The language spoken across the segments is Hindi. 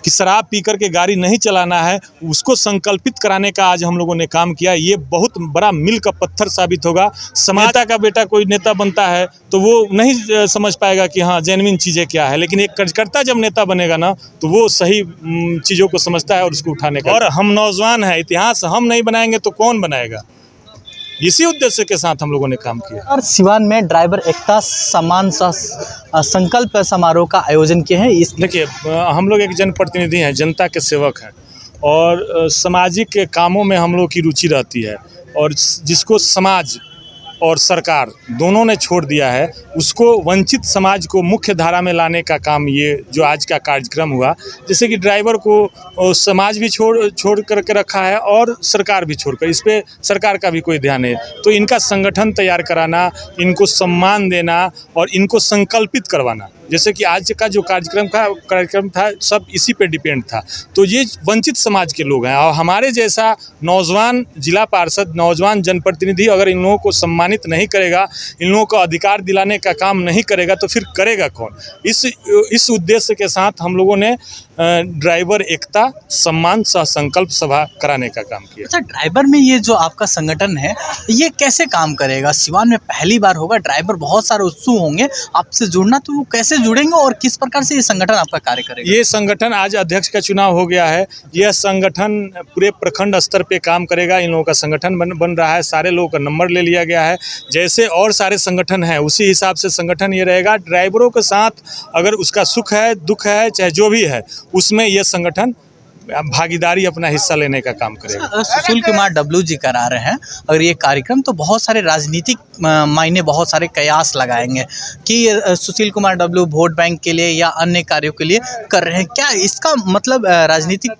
कि शराब पी कर के गाड़ी नहीं चलाना है, उसको संकल्पित कराने का आज हम लोगों ने काम किया। ये बहुत बड़ा मील का पत्थर साबित होगा। समाज का बेटा कोई नेता बनता है तो वो नहीं समझ पाएगा कि हाँ जेन्युइन चीज़ें क्या है, लेकिन एक कार्यकर्ता जब नेता बनेगा ना तो वो सही चीज़ों को समझता है और उसको उठाने का। और हम नौजवान हैं, इतिहास हम नहीं बनाएंगे तो कौन बनाएगा, इसी उद्देश्य के साथ हम लोगों ने काम किया। और सिवान में ड्राइवर एकता सम्मान संकल्प समारोह का आयोजन किए हैं। इस देखिए, हम लोग एक जनप्रतिनिधि हैं, जनता के सेवक हैं और सामाजिक कामों में हम लोग की रुचि रहती है, और जिसको समाज और सरकार दोनों ने छोड़ दिया है उसको वंचित समाज को मुख्य धारा में लाने का काम ये जो आज का कार्यक्रम हुआ। जैसे कि ड्राइवर को समाज भी छोड़ करके रखा है और सरकार भी छोड़कर, इस पर सरकार का भी कोई ध्यान नहीं। तो इनका संगठन तैयार कराना, इनको सम्मान देना और इनको संकल्पित करवाना, जैसे कि आज का जो कार्यक्रम था सब इसी पे डिपेंड था। तो ये वंचित समाज के लोग हैं और हमारे जैसा नौजवान जिला पार्षद, नौजवान जनप्रतिनिधि अगर इन लोगों को सम्मानित नहीं करेगा, इन लोगों को अधिकार दिलाने का काम नहीं करेगा तो फिर करेगा कौन। इस उद्देश्य के साथ हम लोगों ने ड्राइवर एकता सम्मान सह संकल्प सभा कराने का काम किया। अच्छा, ड्राइवर में ये जो आपका संगठन है ये कैसे काम करेगा? सिवान में पहली बार होगा, ड्राइवर बहुत सारे उत्सुक होंगे आपसे जुड़ना, तो वो कैसे जुड़ेंगे और किस प्रकार से ये संगठन आपका कार्य करेगा? ये संगठन आज अध्यक्ष का चुनाव हो गया है, यह संगठन पूरे प्रखंड स्तर पे काम करेगा। इन लोगों का संगठन बन रहा है, सारे लोगों का नंबर ले लिया गया है। जैसे और सारे संगठन हैं उसी हिसाब से संगठन ये रहेगा। ड्राइवरों के साथ अगर उसका सुख है, दुख है, चाहे जो भी है, उसमें यह संगठन भागीदारी अपना हिस्सा लेने का काम करेगा। सुशील कुमार डब्लू जी करा रहे हैं और ये कार्यक्रम तो बहुत सारे राजनीतिक मायने, बहुत सारे कयास लगाएंगे कि Sushil Kumar W vote bank के लिए या अन्य कार्यों के लिए कर रहे हैं। क्या इसका मतलब राजनीतिक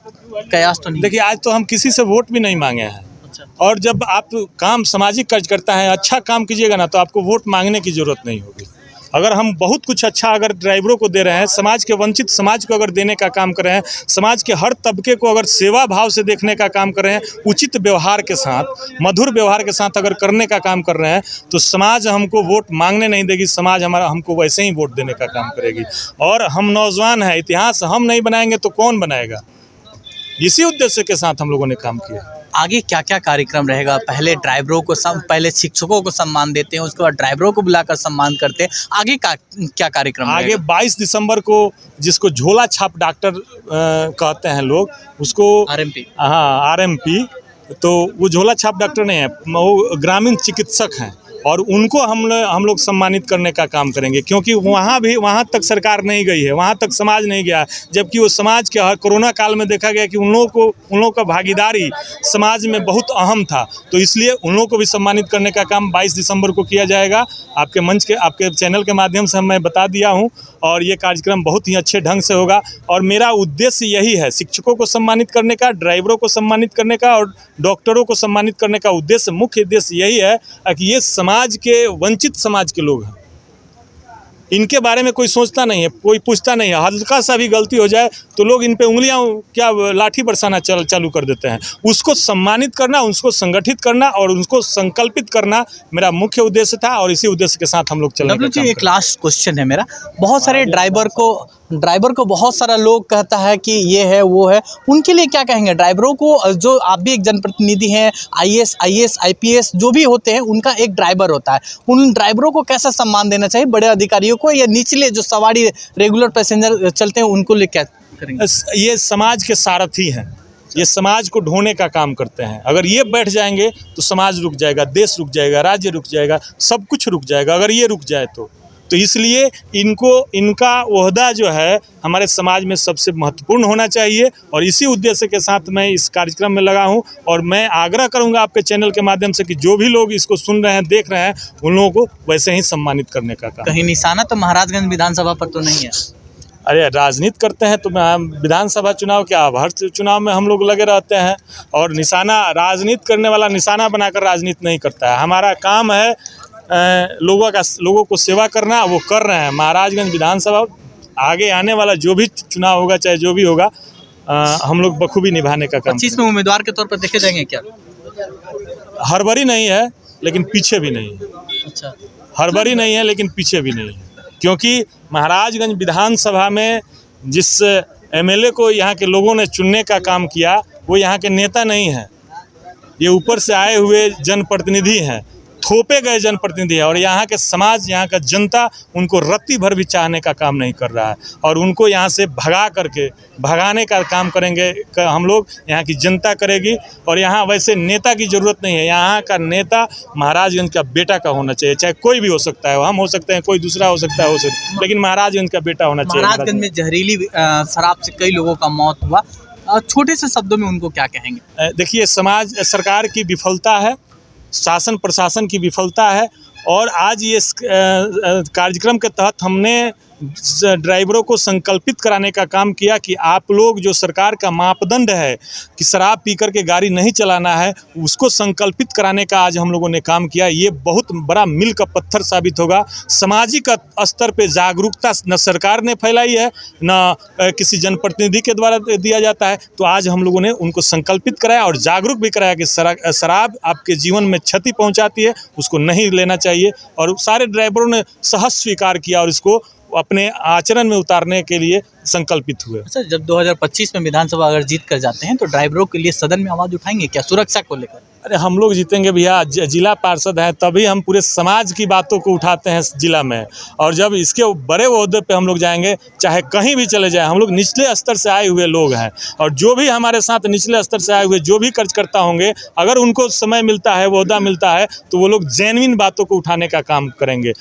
कयास तो नहीं? देखिए, आज तो हम किसी से वोट भी नहीं मांगे हैं। और जब आप काम सामाजिक कार्यकर्ता हैं, अच्छा काम कीजिएगा ना तो आपको वोट मांगने की जरूरत नहीं होगी। अगर हम बहुत कुछ अच्छा अगर ड्राइवरों को दे रहे हैं, समाज के वंचित समाज को अगर देने का काम कर रहे हैं, समाज के हर तबके को अगर सेवा भाव से देखने का काम कर रहे हैं, उचित व्यवहार के साथ, मधुर व्यवहार के साथ अगर करने का काम कर रहे हैं, तो समाज हमको वोट मांगने नहीं देगी, समाज हमको वैसे ही वोट देने का काम करेगी। और हम नौजवान हैं, इतिहास हम नहीं बनाएंगे तो कौन बनाएगा, इसी उद्देश्य के साथ हम लोगों ने काम किया। आगे क्या क्या कार्यक्रम रहेगा? पहले ड्राइवरों को पहले शिक्षकों को सम्मान देते हैं, उसके बाद ड्राइवरों को बुलाकर सम्मान करते हैं। आगे क्या कार्यक्रम आगे रहेगा? 22 दिसंबर को जिसको झोला छाप डॉक्टर कहते हैं लोग, उसको RMP। हाँ, RMP। तो वो झोला छाप डॉक्टर नहीं है, वो ग्रामीण चिकित्सक हैं और उनको हम लोग सम्मानित करने का काम करेंगे, क्योंकि वहाँ तक सरकार नहीं गई है, वहाँ तक समाज नहीं गया, जबकि वो समाज के हर कोरोना काल में देखा गया कि उन लोगों का भागीदारी समाज में बहुत अहम था। तो इसलिए उन लोगों को भी सम्मानित करने का काम 22 दिसंबर को किया जाएगा। आपके चैनल के माध्यम से मैं बता दिया हूँ और ये कार्यक्रम बहुत ही अच्छे ढंग से होगा। और मेरा उद्देश्य यही है, शिक्षकों को सम्मानित करने का, ड्राइवरों को सम्मानित करने का और डॉक्टरों को सम्मानित करने का उद्देश्य, मुख्य उद्देश्य यही है कि ये समाज के वंचित समाज के लोग हैं, इनके बारे में कोई सोचता नहीं है, कोई पूछता नहीं है। हल्का सा भी गलती हो जाए तो लोग इन पे उंगलियां क्या लाठी बरसाना चालू कर देते हैं। उसको सम्मानित करना, उसको संगठित करना और उसको संकल्पित करना मेरा मुख्य उद्देश्य था और इसी उद्देश्य के साथ हम लोग चल रहे हैं। एक लास्ट क्वेश्चन है मेरा, बहुत सारे ड्राइवर को बहुत सारा लोग कहता है कि ये है वो है, उनके लिए क्या कहेंगे? ड्राइवरों को, जो आप भी एक जनप्रतिनिधि हैं, IAS, IPS जो भी होते हैं, उनका एक ड्राइवर होता है, उन ड्राइवरों को कैसा सम्मान देना चाहिए, बड़े अधिकारियों को या निचले जो सवारी रेगुलर पैसेंजर चलते हैं उनको लिए क्या करेंगे? ये समाज के सारथी हैं, ये समाज को ढोने का काम करते हैं। अगर ये बैठ जाएंगे तो समाज रुक जाएगा, देश रुक जाएगा, राज्य रुक जाएगा, सब कुछ रुक जाएगा अगर ये रुक जाए तो इसलिए इनका ओहदा जो है हमारे समाज में सबसे महत्वपूर्ण होना चाहिए और इसी उद्देश्य के साथ मैं इस कार्यक्रम में लगा हूं। और मैं आग्रह करूंगा आपके चैनल के माध्यम से कि जो भी लोग इसको सुन रहे हैं, देख रहे हैं, उन लोगों को वैसे ही सम्मानित करने का काम। कहीं निशाना तो महाराजगंज विधानसभा पर तो नहीं है? अरे, राजनीति करते हैं तो विधानसभा चुनाव क्या, हर चुनाव में हम लोग लगे रहते हैं और निशाना, राजनीति करने वाला निशाना बनाकर राजनीति नहीं करता है। हमारा काम है लोगों को सेवा करना, वो कर रहे हैं। महाराजगंज विधानसभा आगे आने वाला जो भी चुनाव होगा, चाहे जो भी होगा, हम लोग बखूबी निभाने का काम। 25 में उम्मीदवार के तौर पर देखे जाएंगे क्या? हड़बड़ी नहीं है लेकिन पीछे भी नहीं है। अच्छा, हड़बड़ी नहीं है लेकिन पीछे भी नहीं है, क्योंकि महाराजगंज विधानसभा में जिस एमएलए को यहाँ के लोगों ने चुनने का काम किया, वो यहाँ के नेता नहीं हैं, ये ऊपर से आए हुए जनप्रतिनिधि हैं, थोपे गए जनप्रतिनिधि हैं। और यहाँ के समाज, यहाँ का जनता उनको रत्ती भर भी चाहने का काम नहीं कर रहा है, और उनको यहाँ से भगाने का काम करेंगे हम लोग, यहाँ की जनता करेगी। और यहाँ वैसे नेता की ज़रूरत नहीं है, यहाँ का नेता महाराजगंज का बेटा का होना चाहिए, चाहे कोई भी हो सकता है, हम हो सकते हैं, कोई दूसरा हो सकता है, लेकिन महाराजगंज का बेटा होना चाहिए। महाराजगंज में जहरीली शराब से कई लोगों का मौत हुआ, छोटे से शब्दों में उनको क्या कहेंगे? देखिए, सरकार की विफलता है, शासन प्रशासन की विफलता है। और आज ये कार्यक्रम के तहत हमने ड्राइवरों को संकल्पित कराने का काम किया कि आप लोग जो सरकार का मापदंड है कि शराब पी करके गाड़ी नहीं चलाना है, उसको संकल्पित कराने का आज हम लोगों ने काम किया। ये बहुत बड़ा मील का पत्थर साबित होगा। सामाजिक स्तर पे जागरूकता न सरकार ने फैलाई है, न किसी जनप्रतिनिधि के द्वारा दिया जाता है। तो आज हम लोगों ने उनको संकल्पित कराया और जागरूक भी कराया कि शराब आपके जीवन में क्षति पहुँचाती है, उसको नहीं लेना चाहिए। और सारे ड्राइवरों ने सहज स्वीकार किया और इसको अपने आचरण में उतारने के लिए संकल्पित हुए। अच्छा, जब 2025 में विधानसभा अगर जीत कर जाते हैं तो ड्राइवरों के लिए सदन में आवाज़ उठाएंगे क्या, सुरक्षा को लेकर? अरे हम लोग जीतेंगे भैया, जिला पार्षद हैं, तभी हम पूरे समाज की बातों को उठाते हैं जिला में। और जब इसके बड़े ओहदे पे हम लोग जाएंगे, चाहे कहीं भी चले जाएं, हम लोग निचले स्तर से आए हुए लोग हैं। और जो भी हमारे साथ निचले स्तर से आए हुए जो भी कार्यकर्ता होंगे, अगर उनको समय मिलता है, ओहदा मिलता है, तो वो लोग जेन्युइन बातों को उठाने का काम करेंगे।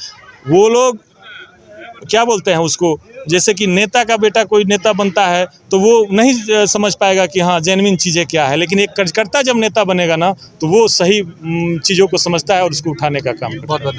वो लोग क्या बोलते हैं उसको, जैसे कि नेता का बेटा कोई नेता बनता है तो वो नहीं समझ पाएगा कि हाँ जेन्युइन चीज़ें क्या है, लेकिन एक कार्यकर्ता जब नेता बनेगा ना, तो वो सही चीज़ों को समझता है और उसको उठाने का काम करता है। बहुत बहुत